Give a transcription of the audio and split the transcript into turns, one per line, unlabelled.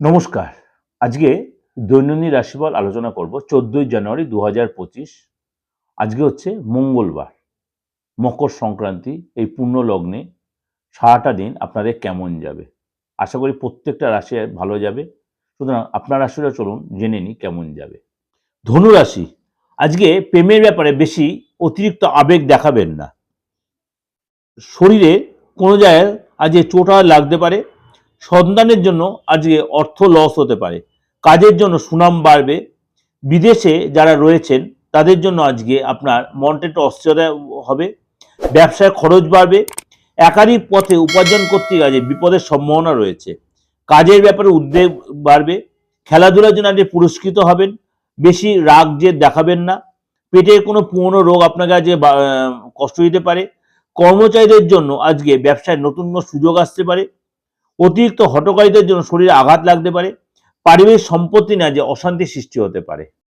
নমস্কার। আজকে দৈনন্দিন রাশিফল আলোচনা করব 14ই জানুয়ারি 2025। আজকে হচ্ছে মঙ্গলবার, মকর সংক্রান্তি। এই পূর্ণ লগ্নে সারাটা দিন আপনাদের কেমন যাবে? আশা করি প্রত্যেকটা রাশি ভালো যাবে। সুতরাং আপনার রাশিটা চলুন জেনে নিই কেমন যাবে। ধনু রাশি, আজকে প্রেমের ব্যাপারে বেশি অতিরিক্ত আবেগ দেখাবেন না। শরীরে কোনো জায়গায় আজকে চোট লাগতে পারে। সন্তানের জন্য আজকে অর্থ লস হতে পারে। কাজের জন্য সুনাম বাড়বে। বিদেশে যারা রয়েছেন তাদের জন্য আজকে আপনার মনটা একটু অস্থিরতা হবে। ব্যবসায় খরচ বাড়বে। একাধিক পথে উপার্জন করতে গিয়ে বিপদের সম্ভাবনা রয়েছে। কাজের ব্যাপারে উদ্বেগ বাড়বে। খেলাধুলার জন্য আজকে পুরস্কৃত হবেন। বেশি রাগ জেদ দেখাবেন না। পেটের কোনো পুরনো রোগ আপনাকে আজকে কষ্ট দিতে পারে। কর্মচারীদের জন্য আজকে ব্যবসায় নতুন সুযোগ আসতে পারে। অতিরিক্ত হঠকারিতার জন্য শরীরে আঘাত লাগতে পারে। পারিবারিক সম্পত্তি নিয়ে যে অশান্তি সৃষ্টি হতে পারে।